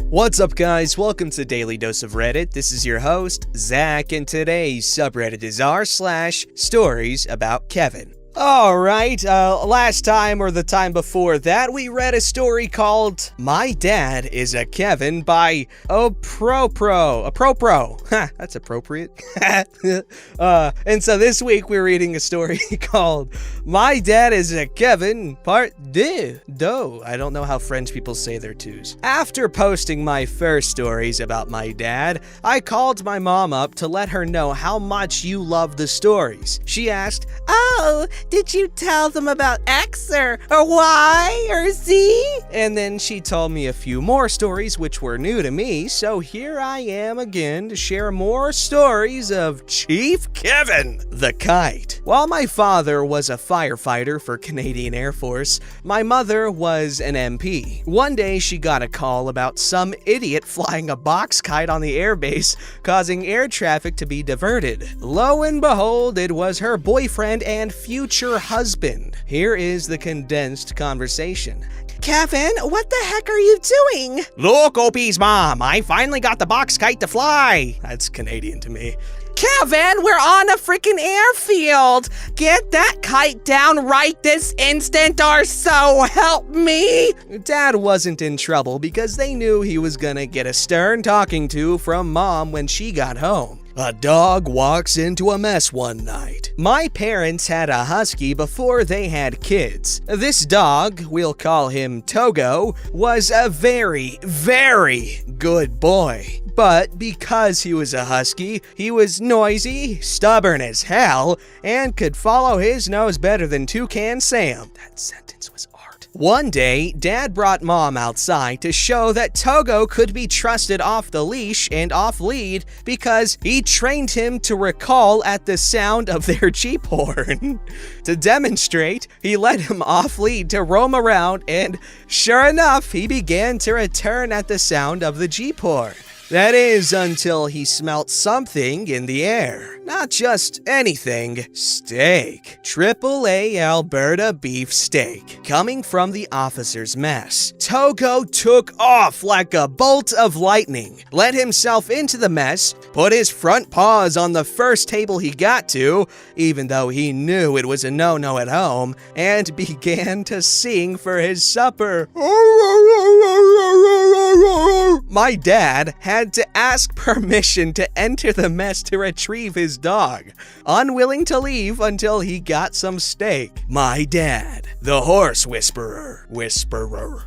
What's up, guys? Welcome to Daily Dose of Reddit. This is your host, Zach, and today's subreddit is r/StoriesAboutKevin. Alright, last time or the time before that, we read a story called My Dad is a Kevin by Pro. Ha, that's appropriate. And so this week we're reading a story called My Dad is a Kevin Part 2. I don't know how French people say their twos. After posting my first stories about my dad, I called my mom up to let her know how much you love the stories. She asked, "Oh, did you tell them about X or Y or Z?" And then she told me a few more stories which were new to me, so here I am again to share more stories of Chief Kevin the Kite. While my father was a firefighter for Canadian Air Force, my mother was an MP. One day she got a call about some idiot flying a box kite on the airbase, causing air traffic to be diverted. Lo and behold, it was her boyfriend and future husband. Here is the condensed conversation. "Kevin, what the heck are you doing?" "Look, OP's mom, I finally got the box kite to fly." That's Canadian to me. "Kevin, we're on a freaking airfield. Get that kite down right this instant or so help me." Dad wasn't in trouble because they knew he was gonna get a stern talking to from Mom when she got home. A dog walks into a mess one night. My parents had a husky before they had kids. This dog, we'll call him Togo, was a very, very good boy. But because he was a husky, he was noisy, stubborn as hell, and could follow his nose better than Toucan Sam. That sentence was art. One day, Dad brought Mom outside to show that Togo could be trusted off the leash and off lead because he trained him to recall at the sound of their Jeep horn. To demonstrate, he let him off lead to roam around, and sure enough, he began to return at the sound of the Jeep horn. That is, until he smelt something in the air. Not just anything, steak. AAA Alberta beef steak, coming from the officer's mess. Togo took off like a bolt of lightning, let himself into the mess, put his front paws on the first table he got to, even though he knew it was a no-no at home, and began to sing for his supper. My dad had to ask permission to enter the mess to retrieve his dog, unwilling to leave until he got some steak. My dad, the horse whisperer.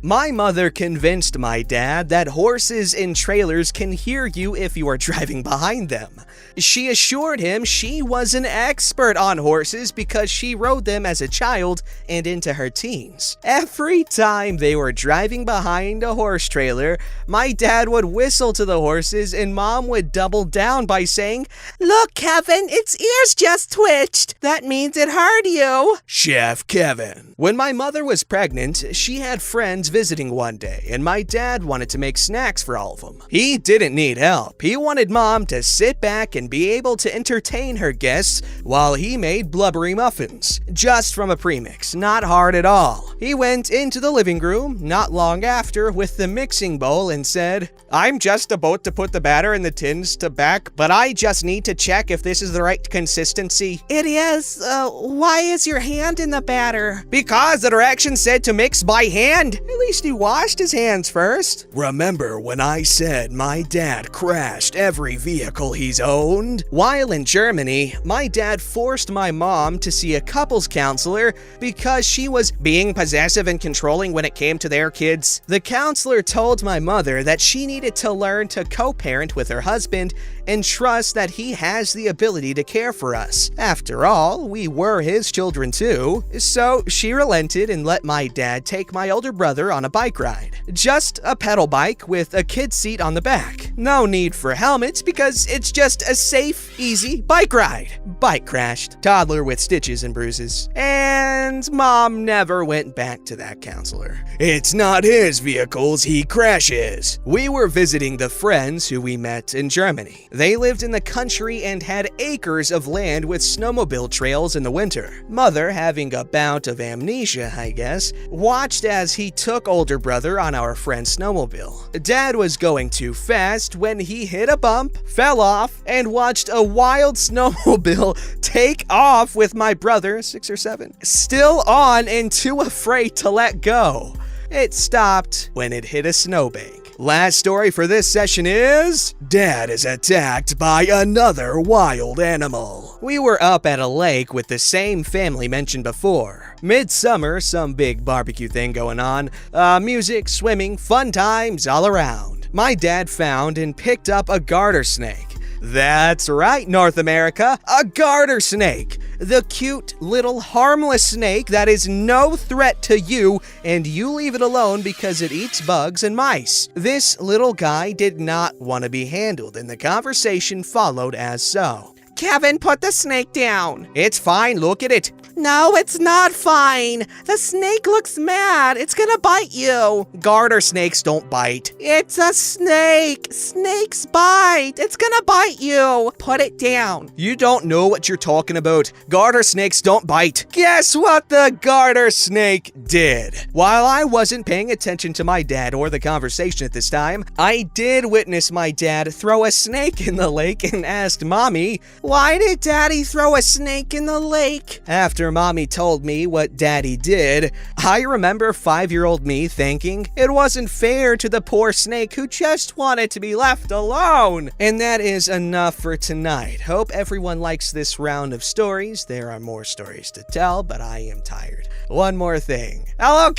My mother convinced my dad that horses in trailers can hear you if you are driving behind them. She assured him she was an expert on horses because she rode them as a child and into her teens. Every time they were driving behind a horse trailer, my dad would whistle to the horses and Mom would double down by saying, "Look, Kevin, its ears just twitched. That means it heard you." Chef Kevin. When my mother was pregnant, she had friends visiting one day, and my dad wanted to make snacks for all of them. He didn't need help. He wanted Mom to sit back and be able to entertain her guests while he made blubbery muffins. Just from a premix, not hard at all. He went into the living room not long after with the mixing bowl and said, "I'm just about to put the batter in the tins to back, but I just need to check if this is the right consistency." "It is. Why is your hand in the batter?" "Because the directions said to mix by hand." At least he washed his hands first. Remember when I said my dad crashed every vehicle he's owned? While in Germany, my dad forced my mom to see a couples counselor because she was being possessive and controlling when it came to their kids. The counselor told my mother that she needed to learn to co-parent with her husband and trust that he has the ability to care for us. After all, we were his children too. So she relented and let my dad take my older brother on a bike ride. Just a pedal bike with a kid's seat on the back. No need for helmets because it's just a safe, easy bike ride. Bike crashed. Toddler with stitches and bruises. And mom never went back to that counselor. It's not his vehicles he crashes. We were visiting the friends who we met in Germany. They lived in the country and had acres of land with snowmobile trails in the winter. Mother, having a bout of amnesia, I guess, watched as he took older brother on our friend's snowmobile. Dad was going too fast when he hit a bump, fell off, and watched a wild snowmobile take off with my brother, 6 or 7, still on and too afraid to let go. It stopped when it hit a snowbank. Last story for this session is, Dad is attacked by another wild animal. We were up at a lake with the same family mentioned before. Midsummer, some big barbecue thing going on. Music, swimming, fun times all around. My dad found and picked up a garter snake. That's right, North America, a garter snake. The cute, little, harmless snake that is no threat to you, and you leave it alone because it eats bugs and mice. This little guy did not want to be handled, and the conversation followed as so. Kevin, put the snake down. It's fine, look at it. No, it's not fine. The snake looks mad. It's gonna bite you. Garter snakes don't bite. It's a snake. Snakes bite. It's gonna bite you. Put it down. You don't know what you're talking about. Garter snakes don't bite. Guess what the garter snake did? While I wasn't paying attention to my dad or the conversation at this time, I did witness my dad throw a snake in the lake and asked Mommy, "Why did Daddy throw a snake in the lake?" After Mommy told me what Daddy did, I remember 5-year-old me thinking it wasn't fair to the poor snake who just wanted to be left alone. And that is enough for tonight. Hope everyone likes this round of stories. There are more stories to tell, but I am tired. One more thing. Hello,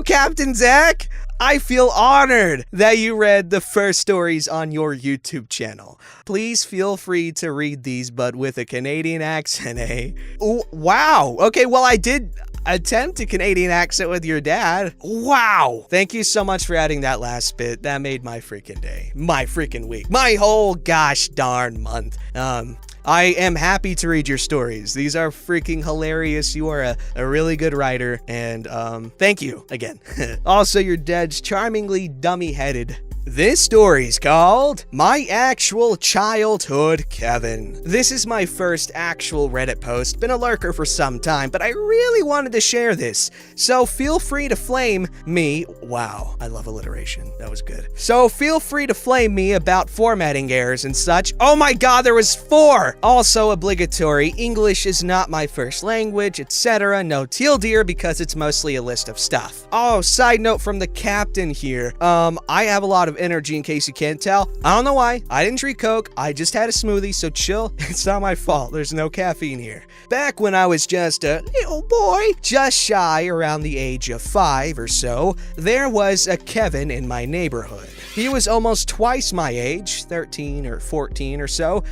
Captain Zach? I feel honored that you read the first stories on your YouTube channel. Please feel free to read these, but with a Canadian accent, eh? Ooh, wow. Okay, well, I did attempt a Canadian accent with your dad. Wow. Thank you so much for adding that last bit. That made my freaking day. My freaking week. My whole gosh darn month. I am happy to read your stories. These are freaking hilarious. You are a really good writer, and thank you again. Also, your dad's charmingly dummy-headed. This story's called My Actual Childhood Kevin. This is my first actual Reddit post. Been a lurker for some time, but I really wanted to share this. So feel free to flame me. Wow, I love alliteration. That was good. So feel free to flame me about formatting errors and such. Oh my god, there was 4! Also obligatory, English is not my first language, etc. No teal deer because it's mostly a list of stuff. Oh, side note from the captain here. I have a lot of energy in case you can't tell. I don't know why. I didn't drink Coke. I just had a smoothie, so chill. It's not my fault. There's no caffeine here. Back when I was just a little boy, just shy around the age of 5 or so, there was a Kevin in my neighborhood. He was almost twice my age, 13 or 14 or so.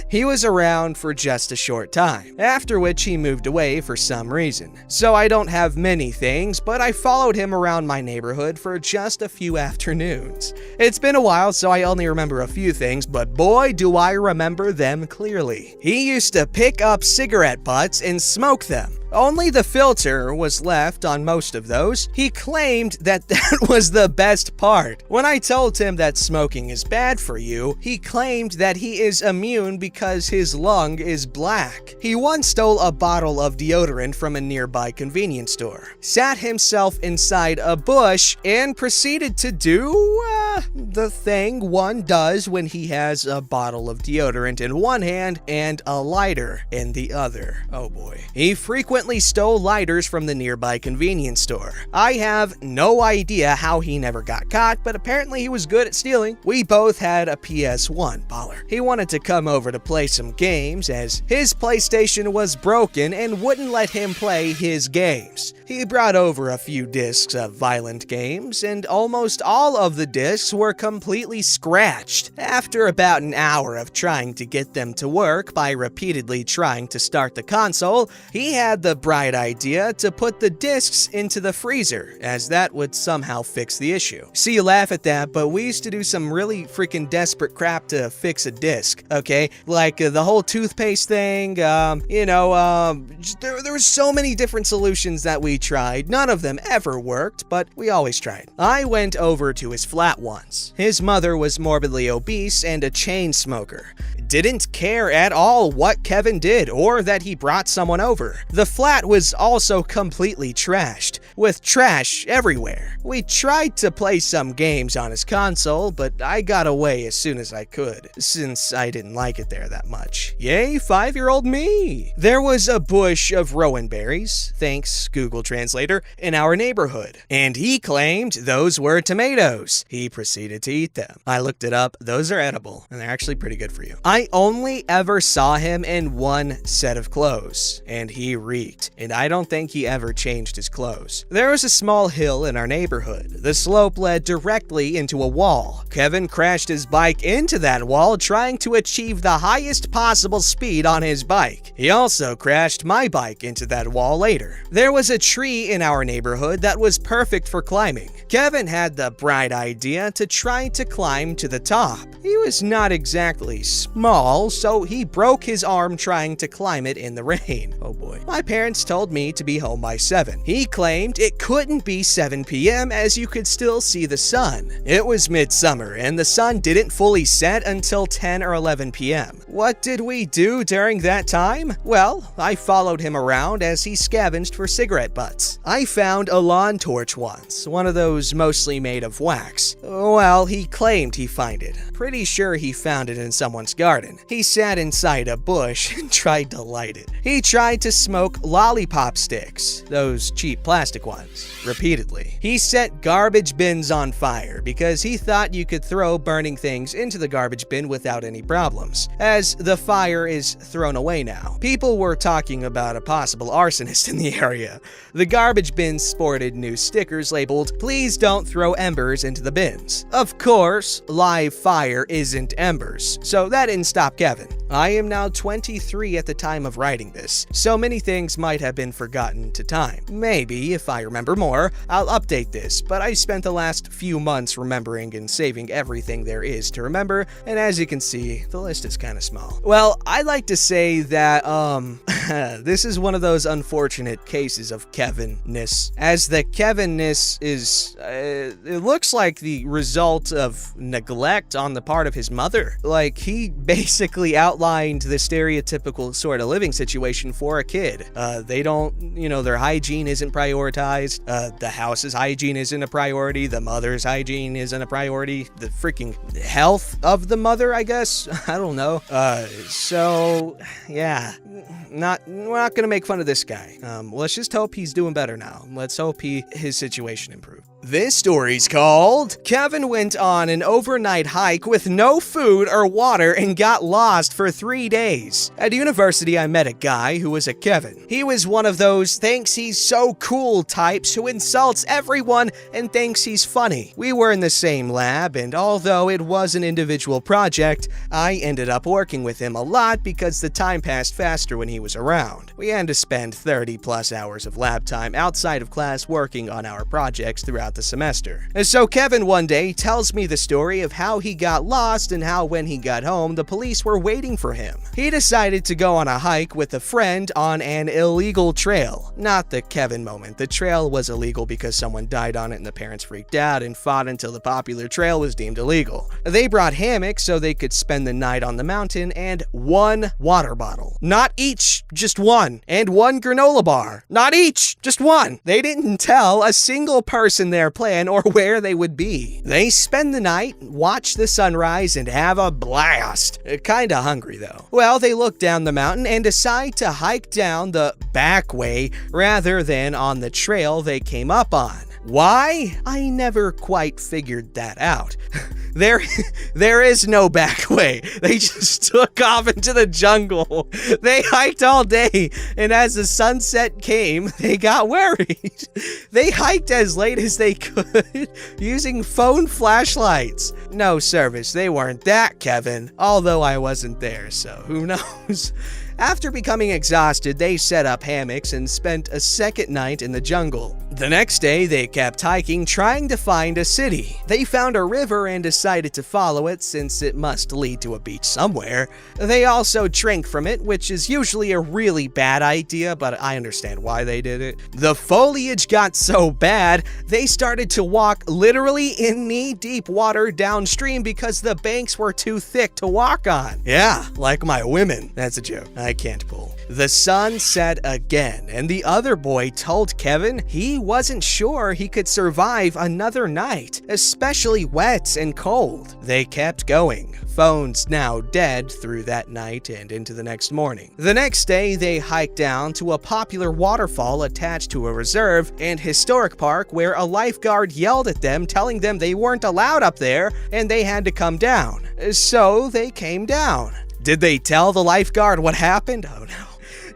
He was around for just a short time, after which he moved away for some reason. So I don't have many things, but I followed him around my neighborhood for just a few afternoons. It's been a while, so I only remember a few things, but boy, do I remember them clearly. He used to pick up cigarette butts and smoke them. Only the filter was left on most of those. He claimed that that was the best part. When I told him that smoking is bad for you, he claimed that he is immune because his lung is black. He once stole a bottle of deodorant from a nearby convenience store, sat himself inside a bush, and proceeded to do the thing one does when he has a bottle of deodorant in one hand and a lighter in the other. Oh boy. He frequently stole lighters from the nearby convenience store. I have no idea how he never got caught, but apparently he was good at stealing. We both had a PS1 baller. He wanted to come over to play some games as his PlayStation was broken and wouldn't let him play his games. He brought over a few discs of violent games, and almost all of the discs were completely scratched. After about an hour of trying to get them to work by repeatedly trying to start the console, he had the the bright idea to put the discs into the freezer, as that would somehow fix the issue. See, you laugh at that, but we used to do some really freaking desperate crap to fix a disc, okay? Like the whole toothpaste thing, there were so many different solutions that we tried. None of them ever worked, but we always tried. I went over to his flat once. His mother was morbidly obese and a chain smoker. Didn't care at all what Kevin did or that he brought someone over. The flat was also completely trashed, with trash everywhere. We tried to play some games on his console, but I got away as soon as I could, since I didn't like it there that much. Yay, 5-year-old me! There was a bush of rowan berries, thanks Google Translator, in our neighborhood, and he claimed those were tomatoes. He proceeded to eat them. I looked it up, those are edible, and they're actually pretty good for you. I only ever saw him in one set of clothes, and he reeked, and I don't think he ever changed his clothes. There was a small hill in our neighborhood. The slope led directly into a wall. Kevin crashed his bike into that wall, trying to achieve the highest possible speed on his bike. He also crashed my bike into that wall later. There was a tree in our neighborhood that was perfect for climbing. Kevin had the bright idea to try to climb to the top. He was not exactly small, so he broke his arm trying to climb it in the rain. Oh boy. My parents told me to be home by 7. He claimed it couldn't be 7 p.m. as you could still see the sun. It was midsummer and the sun didn't fully set until 10 or 11 p.m. What did we do during that time? Well, I followed him around as he scavenged for cigarette butts. I found a lawn torch once, one of those mostly made of wax. Well, he claimed he found it. Pretty sure he found it in someone's garden. He sat inside a bush and tried to light it. He tried to smoke lollipop sticks, those cheap plastic ones, repeatedly. He set garbage bins on fire because he thought you could throw burning things into the garbage bin without any problems, as the fire is thrown away now. People were talking about a possible arsonist in the area. The garbage bins sported new stickers labeled, "Please don't throw embers into the bins." Of course, live fire isn't embers, so that didn't stop Kevin. I am now 23 at the time of writing this, so many things might have been forgotten to time. Maybe, if I remember more, I'll update this, but I spent the last few months remembering and saving everything there is to remember, and as you can see, the list is kind of small. Well, I like to say that, this is one of those unfortunate cases of Kevin-ness, as the Kevin-ness is, it looks like the result of neglect on the part of his mother. Like, he basically outlined the stereotypical sort of living situation for a kid. They don't, their hygiene isn't prioritized, the house's hygiene isn't a priority, the mother's hygiene isn't a priority, the freaking health of the mother, I guess? I don't know. So, yeah. We're not gonna make fun of this guy. Let's just hope he's doing better now. Let's hope his situation improved. This story's called Kevin Went on an Overnight Hike with No Food or Water and Got Lost for 3 days. At university, I met a guy who was a Kevin. He was one of those thinks he's so cool types who insults everyone and thinks he's funny. We were in the same lab, and although it was an individual project, I ended up working with him a lot because the time passed faster when he was around. We had to spend 30+ hours of lab time outside of class working on our projects throughout the semester. And so Kevin one day tells me the story of how he got lost and how when he got home, the police were waiting for him. He decided to go on a hike with a friend on an illegal trail. Not the Kevin moment. The trail was illegal because someone died on it and the parents freaked out and fought until the popular trail was deemed illegal. They brought hammocks so they could spend the night on the mountain and 1 water bottle. Not each, just 1. And 1 granola bar. Not each, just 1. They didn't tell a single person their plan or where they would be. They spend the night, watch the sunrise, and have a blast. Kinda hungry though. Well, they look down the mountain and decide to hike down the back way rather than on the trail they came up on. Why? I never quite figured that out. There is no back way. They just took off into the jungle. They hiked all day, and as the sunset came, they got worried. They hiked as late as they could, using phone flashlights. No service, they weren't that Kevin, although I wasn't there, so who knows. After becoming exhausted, they set up hammocks and spent a second night in the jungle. The next day, they kept hiking, trying to find a city. They found a river and decided to follow it since it must lead to a beach somewhere. They also drank from it, which is usually a really bad idea, but I understand why they did it. The foliage got so bad, they started to walk literally in knee-deep water downstream because the banks were too thick to walk on. Yeah, like my women. That's a joke. I can't pull. The sun set again, and the other boy told Kevin he wasn't sure he could survive another night, especially wet and cold. They kept going. Phones now dead through that night and into the next morning. The next day, they hiked down to a popular waterfall attached to a reserve and historic park where a lifeguard yelled at them, telling them they weren't allowed up there and they had to come down. So they came down. Did they tell the lifeguard what happened? Oh no.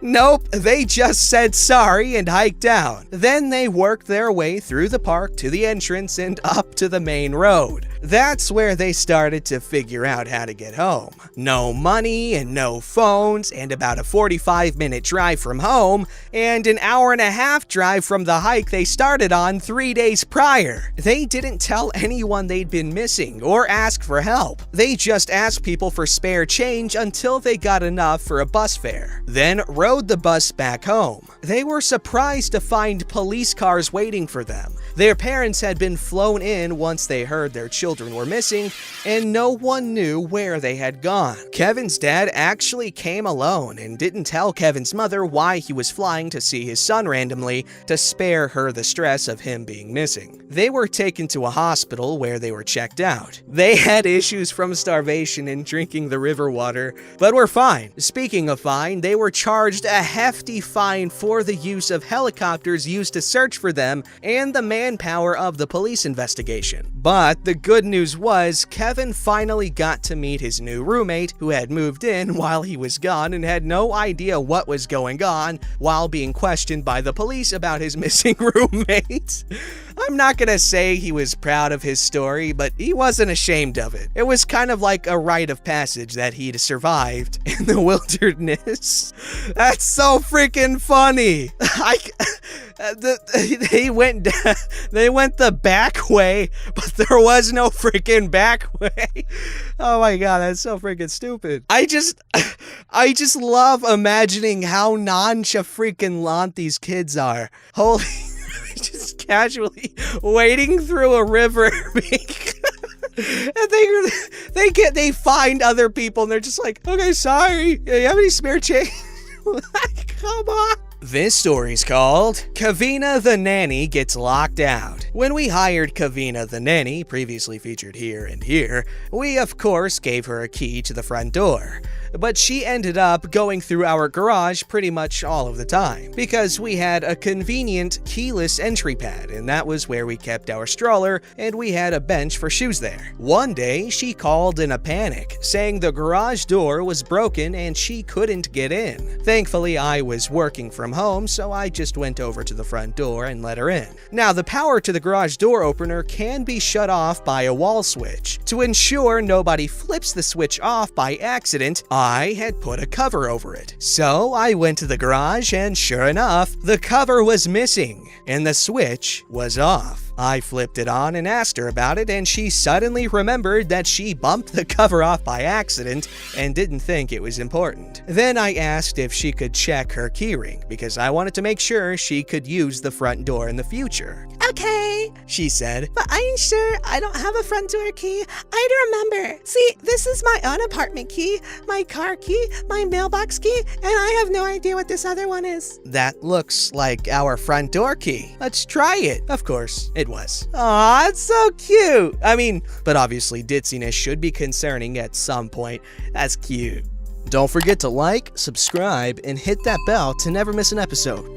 Nope, they just said sorry and hiked down. Then they worked their way through the park to the entrance and up to the main road. That's where they started to figure out how to get home. No money and no phones, and about a 45-minute drive from home, and an hour-and-a-half drive from the hike they started on 3 days prior. They didn't tell anyone they'd been missing or ask for help. They just asked people for spare change until they got enough for a bus fare, then rode the bus back home. They were surprised to find police cars waiting for them. Their parents had been flown in once they heard their children were missing, and no one knew where they had gone. Kevin's dad actually came alone and didn't tell Kevin's mother why he was flying to see his son randomly to spare her the stress of him being missing. They were taken to a hospital where they were checked out. They had issues from starvation and drinking the river water, but were fine. Speaking of fine, they were charged a hefty fine for the use of helicopters used to search for them and the manpower of the police investigation. But the good news was Kevin finally got to meet his new roommate who had moved in while he was gone and had no idea what was going on while being questioned by the police about his missing roommate. I'm not gonna say he was proud of his story, but he wasn't ashamed of it. It was kind of like a rite of passage that he'd survived in the wilderness. That's so freaking funny. They went the back way, but there was no freaking back way. Oh my god, that's so freaking stupid. I just love imagining how nonchalant these kids are. Holy, just casually wading through a river. And they find other people and they're just like, okay, sorry, you have any spare change? Come on. This story's called Kavina the Nanny Gets Locked Out. When we hired Kavina the Nanny, previously featured here and here, we of course gave her a key to the front door. But she ended up going through our garage pretty much all of the time, because we had a convenient keyless entry pad, and that was where we kept our stroller, and we had a bench for shoes there. One day, she called in a panic, saying the garage door was broken and she couldn't get in. Thankfully, I was working from home, so I just went over to the front door and let her in. Now, the power to the garage door opener can be shut off by a wall switch. To ensure nobody flips the switch off by accident, I had put a cover over it. So I went to the garage and sure enough, the cover was missing and the switch was off. I flipped it on and asked her about it, and she suddenly remembered that she bumped the cover off by accident and didn't think it was important. Then I asked if she could check her keyring, because I wanted to make sure she could use the front door in the future. Okay, she said, but I'm sure I don't have a front door key. I remember. See, this is my own apartment key, my car key, my mailbox key, and I have no idea what this other one is. That looks like our front door key. Let's try it. Of course, it was. Aw, it's so cute. I mean, but obviously ditziness should be concerning at some point. That's cute. Don't forget to like, subscribe, and hit that bell to never miss an episode.